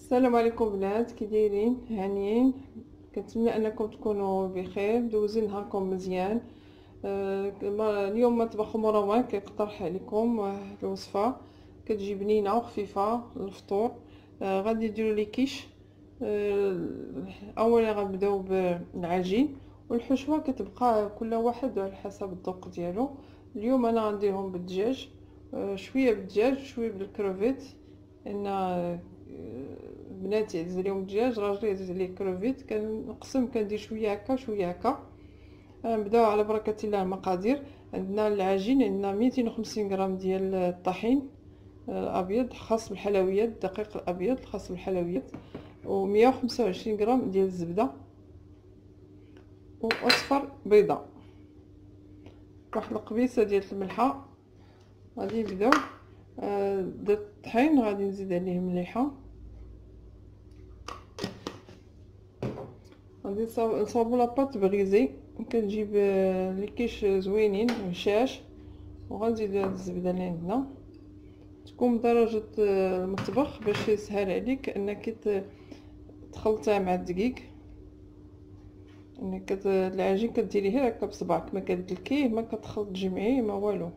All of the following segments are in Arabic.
السلام عليكم بنات، كي دايرين؟ هانيين؟ كنتمنى انكم تكونوا بخير، دوزين نهاركم مزيان. اليوم مطبخ مروان كيقترح عليكم واحد الوصفه كتجي بنينه وخفيفه للفطور. غادي نديروا لي كيش. اولا غنبداو بالعجين، والحشوه كتبقى كل واحد على حسب الذوق ديالو. اليوم انا غنديرهم بالدجاج، شويه بالدجاج شويه بالكروفيت. ان بناتي عزيز عليهم الدجاج، راجلي عزيز عليه كروفيت. كنقسم كندير شويه هكا شويه هكا. نبداو على بركه الله. المقادير: عندنا العجين، عندنا 250 غرام ديال الطحين الابيض خاص بالحلويات، الدقيق الابيض الخاص بالحلويات، و125 غرام ديال الزبده، واصفر بيضه، واحد القبيصه ديال الملحه. غادي نبداو. درت الطحين، غادي نزيد عليه مليحه. غادي نصاوبو لاباط بغيزي. كنجيب لي كيش زوينين هشاش، وغنزيد هاد الزبده اللي عندنا. تكون بدرجه المطبخ باش يسهل عليك انك تخلطيها مع الدقيق. انك العجين كديريه غير هكا بصبعك، ما كتدلكيه، ما كتخلط جمعيه، ما والو.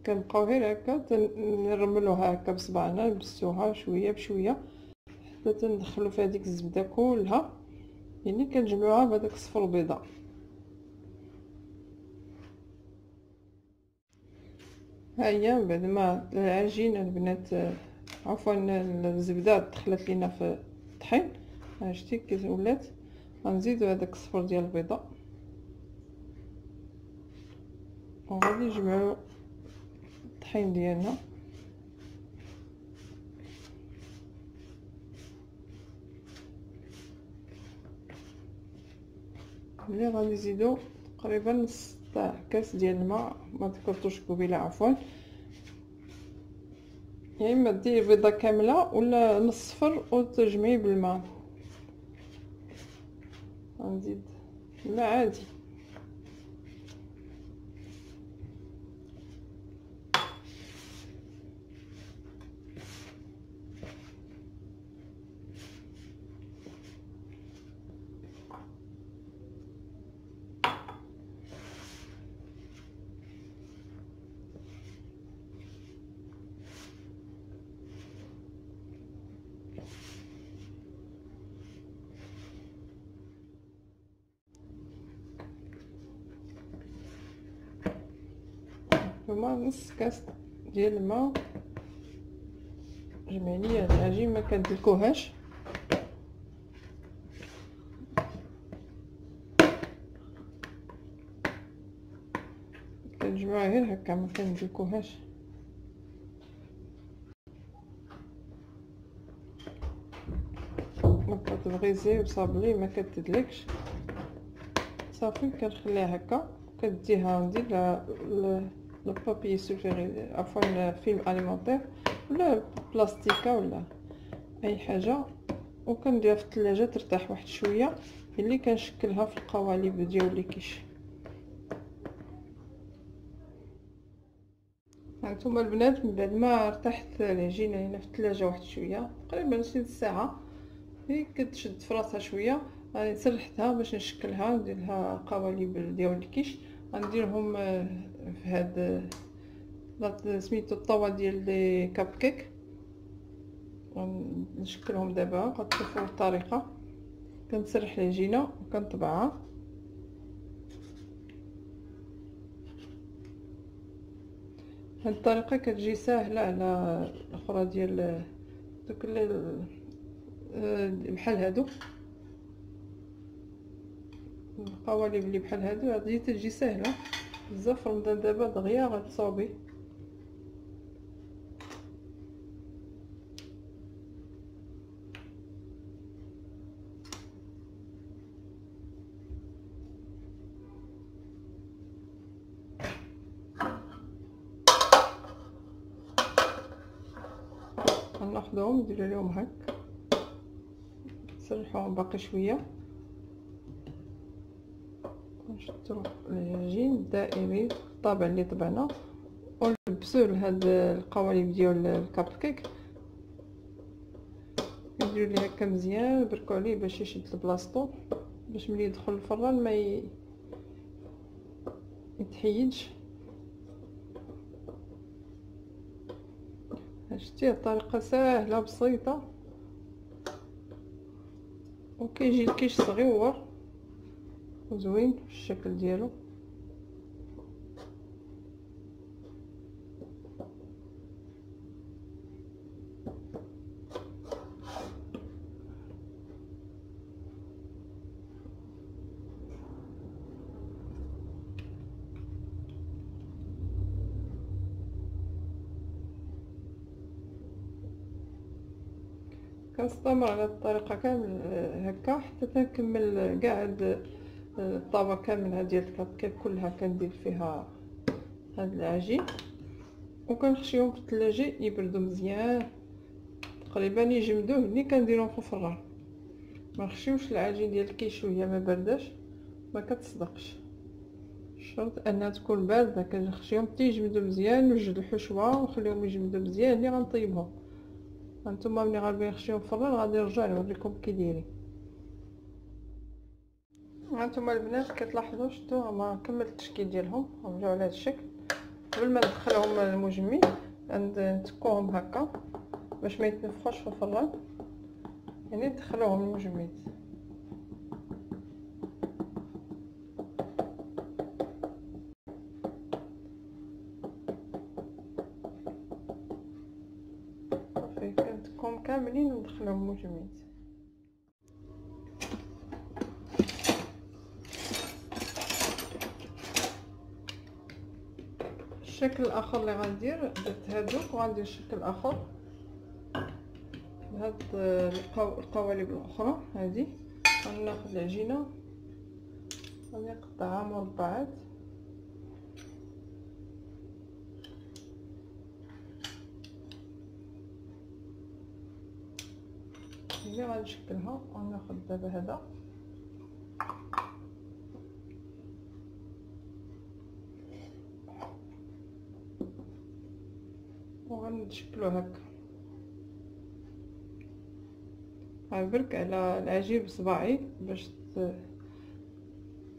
كنبقاو غير هكا نرملوها هكا بصبعنا، نبسوها شويه بشويه حتى تندخلو فيها ديك الزبده كلها، يعني كنجمعوها بهذاك الصفر البيضاء. ها هي بعد ما العجين البنات، عفوا الزبده دخلت لينا في الطحين. ها شتي كي ولات. غنزيدو هذاك الصفر ديال البيضاء، وغادي نجمعو الطحين ديالنا. ملي غادي نزيدو تقريبا نص تاع كاس ديال الماء، ما ذكرتوش قبيله عفوا. يا اما ديري بيضه كامله ولا نص صفر وتجمعي بالماء. غنزيد الماء عادي. هما نص كاس ديال الماء. جمعي هاد العجين، ما كندلكوهاش. كنجمعوها غير هكا، ما كندلكوهاش. ما كتبغيزي وصابلي، ما كتدلكش صافي. كنخليها هكا، كديها ندير لو بابي سوفيغي، عفوا فيلم اليمونطير ولا بلاستيكه ولا اي حاجه، وكنديرها في الثلاجه ترتاح واحد شويه، اللي كنشكلها في القوالب ديال لي كيش. هانتوما البنات، من بعد ما ارتاحت العجينه هنا في الثلاجه واحد شويه، تقريبا نص ساعه، هي كتشد في راسها شويه. غادي نسرحتها باش نشكلها، ندير لها قوالب ديال الكيش. غنديرهم في هاد سميتو الطاوه ديال لي كاب كيك. غنشكلهم دابا، غتشوفوا الطريقه. كنسرح العجينه وكنطبعها. هاد الطريقه كتجي ساهله على الاخرى ديال دوك بحال هادو القوالب اللي بحال هادو. هادي تجي ساهله بزاف. رمضان دابا دغيا غتصاوبي. غناخدهم نديرو لهم هك، نسرحوهم باقي شويه، نشدو العجين الدائري الطابع اللي طبعنا ونلبسوه لهاد القوالب ديال الكب كيك. نديرو ليه هكا مزيان، نبركو عليه باش يشد لبلاصتو، باش ملي يدخل الفران ما يتحيدش. شتي الطريقه ساهله بسيطه وكيجي الكيش صغيور وزوين في الشكل ديالو. كنستمر على الطريقه كامل هكا حتى تنكمل كاع هاد الطابه كامل ديال الكب كلها. كندير فيها هاد العجين وكنخشيهم في الثلاجه يبردوا مزيان، تقريبا يجمدوه ملي كنديرهم في الفران. ما نخشيوش العجين ديال الكيش وهي ما بارداش، ما كتصدقش. الشرط انها تكون بارده. كنخشيهم حتى يجمدوا مزيان، نوجد الحشوه ونخليهم يجمدوا مزيان اللي غنطيبهم. هانتوما ملي غادي نخشيهم في الفران غادي نرجع نوريكم كي دايرين. هانتوما البنات كتلاحظوا شفتوا ما كملت التشكيل ديالهم، رجعوا على هذا الشكل. قبل ما ندخلهم المجمد نتكوهم هكا باش ما يتنفخوش في الفران، يعني ندخلوهم المجمد. صافي كنتكوهم كاملين وندخلهم المجمد. الشكل الاخر اللي غندير درت هادوك وغندير شكل اخر بهاد القوالب الاخرى. هذه غناخذ العجينه ونقطعها مربعات اللي غنشكلها. وناخذ دابا هذا وغنشكلو هكا. غنبرك على العجين بصباعي باش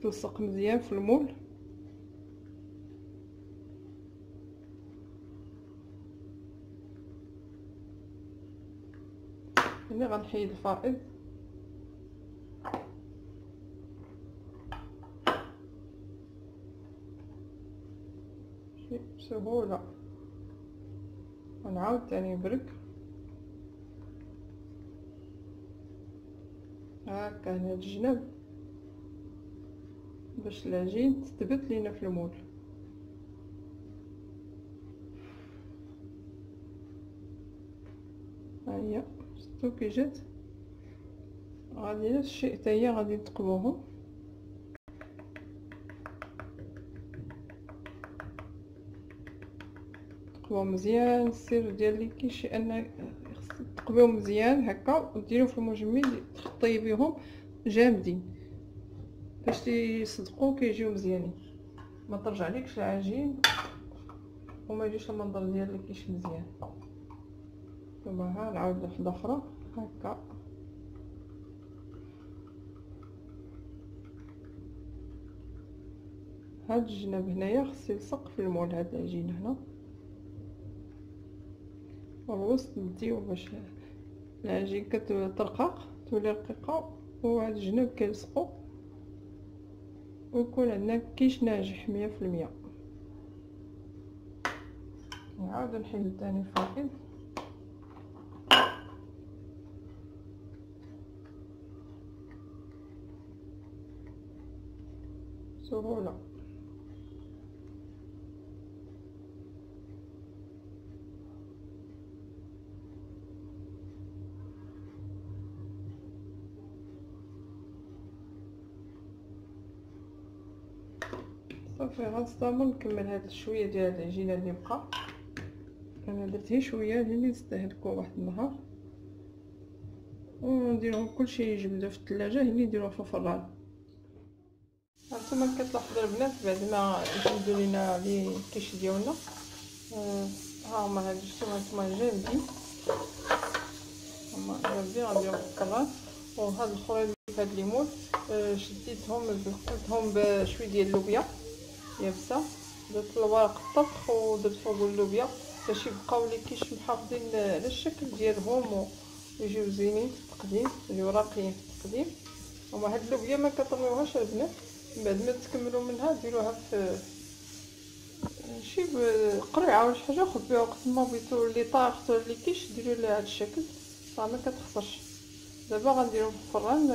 تلصق مزيان في المول. هنا غنحيد الفائض بسهوله، ونعاود تاني نبرك هكا هنا الجناب باش العجين تثبت لينا في المول. ها هي شفتو كي جات. غادي نفس الشيء حتى هي غادي نتقبوهم. تقبو مزيان. السر ديال لي كيش ان تقبيو مزيان هكا وديرو في المجمد، طيبيهم جامدين باش يصدقوا كيجيو مزيانين. ما ترجع ليكش العجين وما يجيش المنظر ديال الكيش مزيان. ثم ها نعاود واحده اخرى هكا. هاد الجناب هنايا خصو يلصق في المول. هاد العجينه هنا والوسط نديو باش العجين كترقق تولي رقيقه، وهاد الجناب كيلصقوا ويكون عندنا كيش ناجح 100%. نعاود نحيد ثاني الفائض بسهوله. صافي غنستمر نكمل هاد شويه ديال العجينه اللي بقى. انا درت غير شويه اللي نستهلكوا واحد النهار، ونديرهم كلشي يجمدوا في الثلاجه اللي نديروه في الفران. هانتوما كتلاحظوا البنات بعد ما نجبدوا لينا لي كيش ديالنا، ها هما هاد الجوج هانتوما جامدين، هما جامدين غنديرهم في الطران. وهاد الاخرين اللي في هاد الليمون شديتهم قلتهم بشويه ديال اللوبيا يابسه، درت الورق الطبخ ودرت فوق اللوبيا باش يبقاو لي كيش محافظين على الشكل ديالهم ويجيو زينين في التقديم، يجيو راقيين في التقديم. وما هاد اللوبيا ما كترميوهاش البنات، من بعد ما تكملوا منها ديروها في شي قريعه ولا شي حاجه، خبيوها وقت ما بغيتو لي طاحت ولا لي كيش ديروا ليها هاد الشكل راه ما كتخسرش. دابا غنديرهم في الفران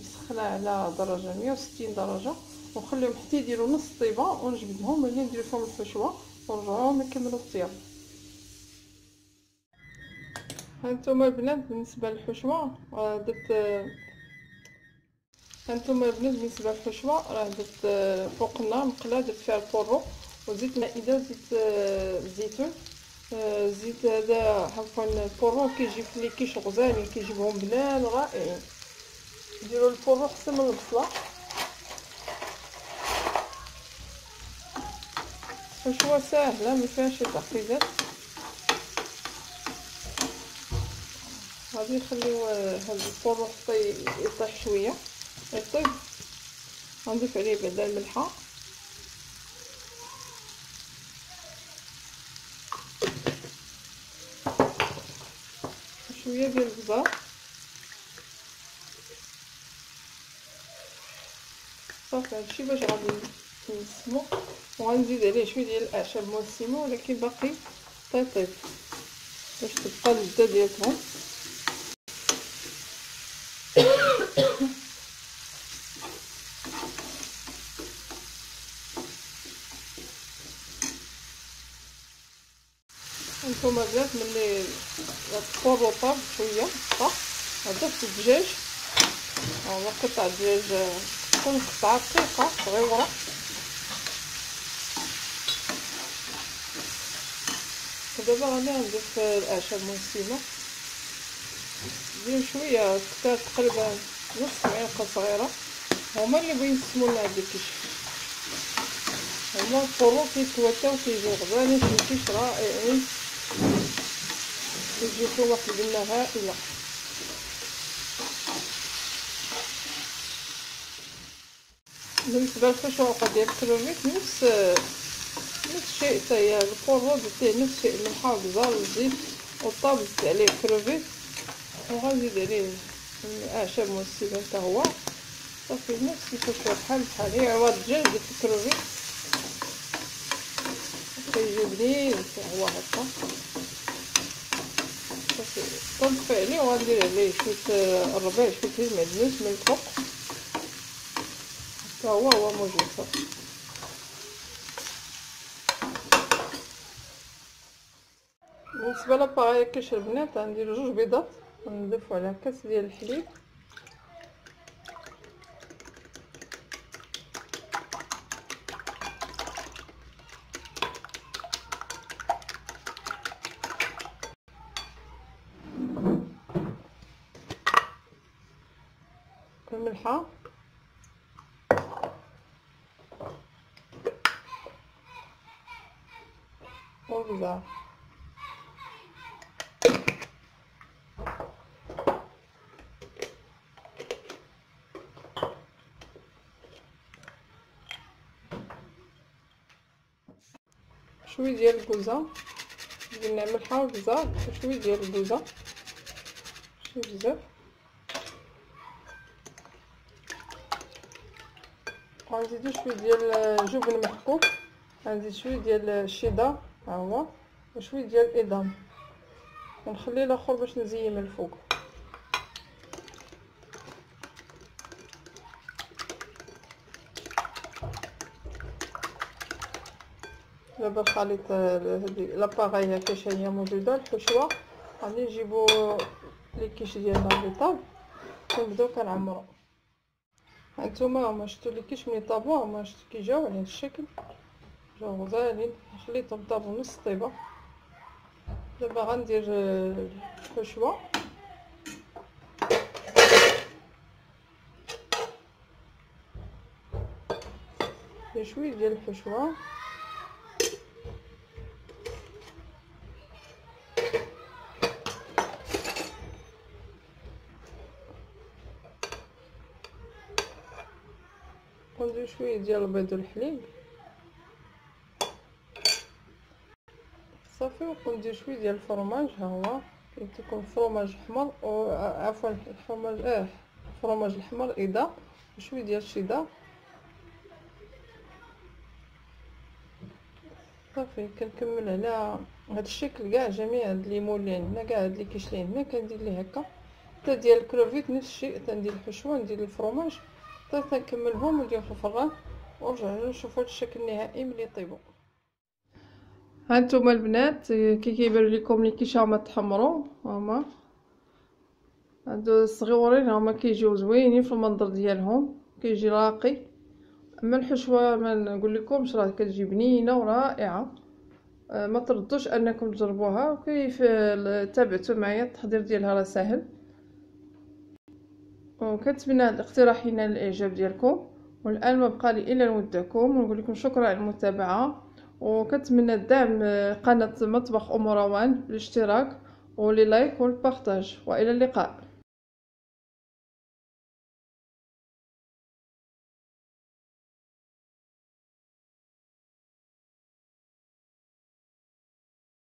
مسخنه على درجه 160 درجه ونخليهم حتى يديروا نص طيبه ونجبدهم ملي ندير فيهم الحشوه ونرجعوهم نكملوا الطياب. هانتوما البنات بالنسبه للحشوه بالنسبه للحشوه راه درت فوق النار مقله، درت فيها البورو وزيت مائده وزيت الزيتون. الزيت هذا عفوا البورو كيجيب لي كيش غزالين، كيجيبهم بنان رائعين. ديروا البورو احسن من البصله. حشوه ساهله ما فيهاش تعقيدات. غادي نخليو هاد البورو حتى يطيح شويه يطيب، غنضيف عليه بعدا الملحه شويه ديال البزار صافي. هادشي باش غادي نسمو، وغنزيد عليه شويه ديال الاعشاب موسمه ولكن باقي طيب باش تبقى اللذه ديالهم. هانتوما بنات ملي البورو طاب شويه صح، ضفت الدجاج، هو قطع الدجاج تكون قطعه دقيقه صغيره. ودابا راني غنضيف الاعشاب الموسمه، ندير شويه تقريبا نص معلقه صغيره، هما اللي بغيو يسموا لنا هاد الكيش. هما البورو كيتواتاو كيجيو غزالين في الكيش رائعين، كيجيو فيهم واحد البنه هائله. بالنسبه للخشوقه ديال الكروفيت نفس الشيء حتى هي، البورو درتيه نفس الشيء، الملحه والبزار والزيت والطاب زدت عليه الكروفيت وغنزيد عليه الاعشاب موسمه حتى هو صافي نفس الخشوه بحال هي عوض الدجاج درت الكروفيت كيجي بنين حتى هو هكا صافي. طنطفي عليه وغندير عليه شويه الربيع شويه المعدنوس من الفوق حتى هو موجود صافي. بالنسبه لاباغي كيش البنات غندير 2 بيضات ونضيفو على كاس ديال الحليب، الملحه والبزار. شويه ديال الكوزه، قلنا ملحه والبزار وشويه ديال الكوزه ماشي بزاف، غنزيدو شويه ديال جبن محكوك، غنزيد شويه ديال الشيدر ها هو وشويه ديال الادام ونخلي الاخر باش نزين من الفوق. دابا الخليط هادي لاباغاي كاش هي موجوده الحشوه، غادي نجيبو لي كيش ديالنا اللي طاب ونبداو كنعمرو. هانتوما هما شفتوا لي كيش ملي طابو هما شفتوا كي جاو على هاد الشكل، جاو غزالين خليتهم طابو نص طيبه. دابا غندير الحشوه شويه ديال الحشوه. وندير شويه ديال البيض والحليب صافي، وندير شويه ديال الفرماج. ها هو كيكون فرماج احمر او عفوا الفرماج الفرماج الاحمر اذا، وشويه ديال الشيدار. صافي كنكمل على هذا الشكل كاع جميع هاد الليمون اللي عندنا، كاع هاد اللي كاين اللي عندنا كندير ليه هكا. حتى ديال الكروفيت نفس الشيء، تندير الحشوه ندير الفرماج حتى تنكملهم وندير في الفران ونرجعوا نشوفوا هاد الشكل النهائي ملي يطيبوا. هانتوما البنات كي كيبان لكم اللي كيشاهما تحمروا، هما هادو الصغيورين هما كيجيو زوينين في المنظر ديالهم، كيجي راقي. اما الحشوه ما نقول لكمش راه كتجي بنينه ورائعه. ما تردوش انكم تجربوها، وكيف تابعتوا معايا التحضير ديالها راه سهل. وكنتمنى هاد الاقتراح ينال الاعجاب ديالكم. والان ما بقى لي الا نودعكم ونقول لكم شكرا على المتابعه، وكنتمنى دعم قناه مطبخ ام روان بالاشتراك واللايك والبارطاج، والى اللقاء.